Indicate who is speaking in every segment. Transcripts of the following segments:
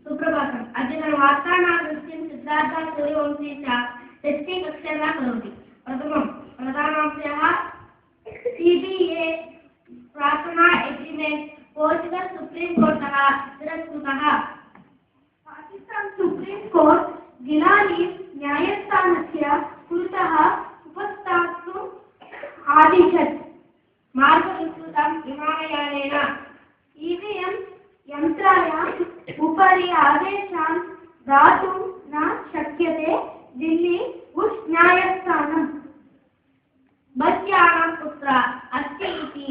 Speaker 1: सुप्रभातम्। अद्य वार्तानावृत्तिं सिद्धार्थ सूर्यवंशी च षष्ठी कक्षायां करोति। प्रथमं प्रधानांशः CBA प्रार्थना एग्रीमेंट पोर्चुगल सुप्रीम कोर्टः तिरस्कृतः। पाकिस्तान सुप्रीम कोर्ट गिलानी न्यायस्थानस्य पुरतः उपस्थातुम् आदिशत्। मार्गविस्तृतं विमानयानेन EVM यन्त्राणाम् उपरि आदेशान् दातुं न शक्यते। दिल्ली उच्च न्यायस्थानम् बस्यानं कुत्र अस्ति इति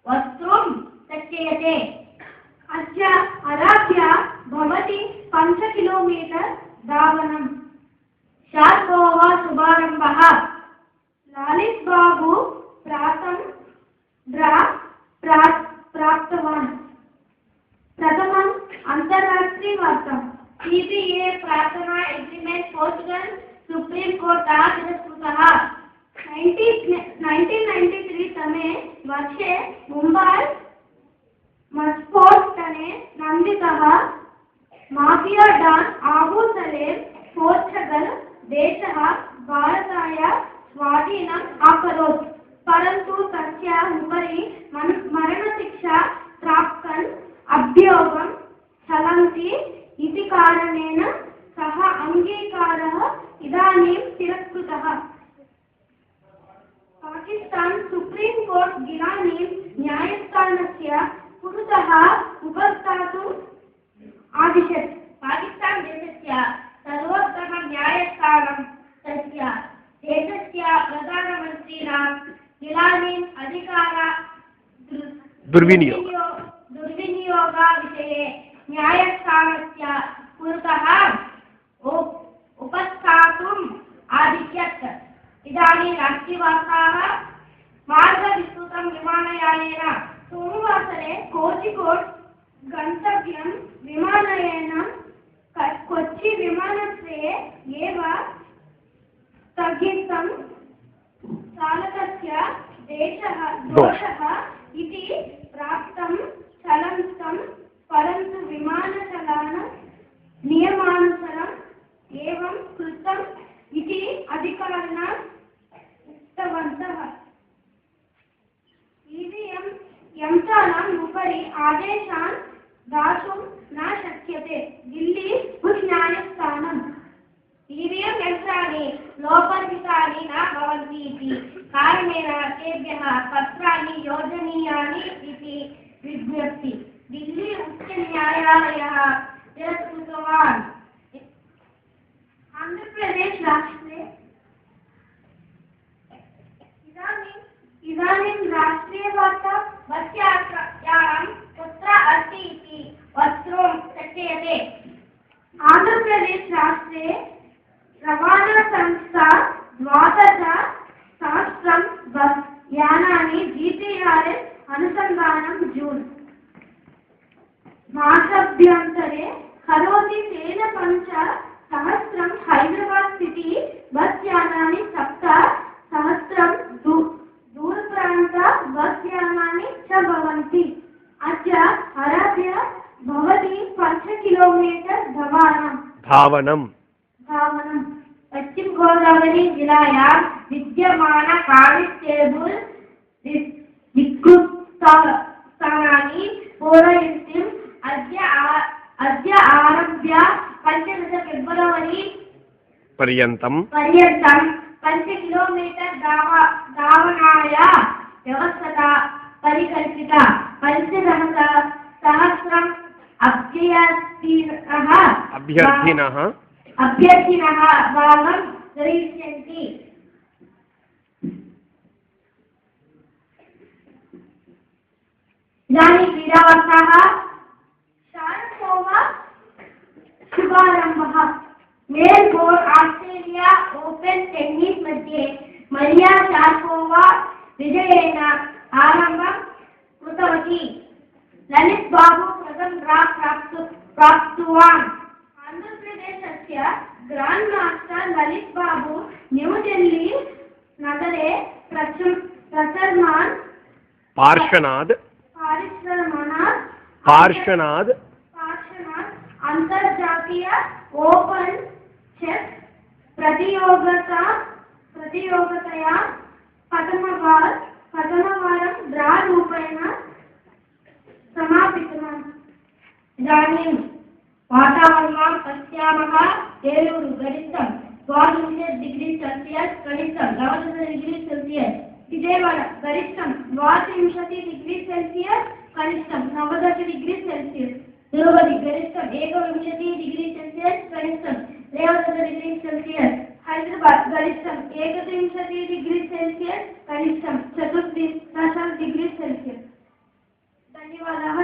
Speaker 1: वक्तुं शक्यते। अस्य आरभ्य भवति 5 किलोमीटर् धावनम्। शार्कोवा शुभारम्भः। ललित बाबू प्राप्तवान्। प्रथमम् अंतर्राष्ट्रीय वार्ता। CBA प्रार्थना एग्रीमेंट पोर्चुगल सुप्रीम कोर्ट तिरस्कृतः। 1993 तमे वर्षे मुंबई मस्कोटने नन्दितः mafia don Abu Salem Portugal देशः भारताय स्वाधीनम् अकरोत्, परन्तु तस्य उपरि मरणशिक्षा प्राप्तन् अभियोगं चलन्ति इति कारणेन सः अङ्गीकारः इदानीं तिरस्कृतः। पाकिस्तान सुप्रीम कोर्ट गिलानी न्यायस्थानस्य पुरतः उपस्थातुम् आदिशत्। पाकिस्तान देशस्य सर्वोत्तम न्यायस्थानं तस्य देशस्य प्रधानमन्त्रिणा गिलानी अधिकार दुर्विनियोगविषये न्यायस्थानस्य पुरतः उपस्थातुम् आदिशत्। इदानीं राष्ट्रीयवार्ताः। मार्गविस्तृतं विमानयानेन सोमवासरे कोझिकोड गन्तव्यं विमानयान कोच्चि विमानाश्रये एव स्थगितं। चालकस्य दोषः इति प्राप्तं चलन्तं, परन्तु विमानचालन नियमानुसारम् एवं कृतम् इति अधिकारिणः उक्तवन्तः। EVM यन्त्राणाम् उपरि आदेशान् दातुं न शक्यते। दिल्ली उच्च न्यायस्थानम् EVM यन्त्राणि लोपरहितानि न भवन्ति इति कारणेन तेभ्यः पत्राणि योजनीयानि इति विज्ञप्ति दिल्ली उच्च न्यायालयः तिरस्कृतवान्। आंध्र प्रदेश राष्ट्रे इदानीं राष्ट्रीय वार्ता। बस्यानं कुत्र अस्ति इति वक्तुं शक्यते। आंध्र प्रदेश राष्ट्रे रवाना संस्था 12,000 बस् यानानि GPRS अनुसन्धानं जून् मासाभ्यन्तरे करोति। तेन 5,000 हैदराबाद सिटी बस् यानानि, 7,000 दूरप्रान्त बस् यानानि च भवन्ति। अद्य आरभ्य भवति 5 किलोमीटर् धावनम्। पश्चिम गोदावरी जिलायां विद्यमान कानिस्टेबल विकृतस्थानानि पूरयितुम् अद्य आरभ्य 15 फेब्रुवरी पर्यन्तं 5 किलोमीटर् धावनाय व्यवस्था परिकल्पिता। 5,000 अभ्यर्थिनः भागं ग्रहीष्यन्ति। इदानीं क्रीडावार्ताः। शारपोवा शुभारम्भः। मेलबोर्न ऑस्ट्रेलिया ओपन टेनिस मध्ये मरिया शारपोवा विजयेन आरम्भं कृतवती। ललित बाबू प्रथम ड्रा प्राप्तवान्। आन्ध्रप्रदेशस्य ग्रांड मास्टर ललित बाबू न्यूदिल्ली नगरे प्रचलमान्
Speaker 2: पार्श्वनाद पार्श्वनाद
Speaker 1: अंतर्जातीय ओपन चेस प्रतियोगितया प्रथमवारं ड्रा रूपेण समापितम्। इदानीं वातावरणं पश्यामः। एलूरु गरिष्ठं 12 डिग्री सेल्सियस्, कनिष्ठं 12 डिग्री सेल्सियस्। विजयवाड़ा गरिष्ठं 32 डिग्री सेल्सियस्, कनिष्ठं 9 डिग्री सेल्सियस्। तिरुपति गरिष्ठं 21 डिग्री सेल्सियस्, कनिष्ठं 23 डिग्री सेल्सियस्। हैदराबाद गरिष्ठं 31 डिग्री सेल्सियस्, कनिष्ठं 14 डिग्री सेल्सियस्। धन्यवादाः।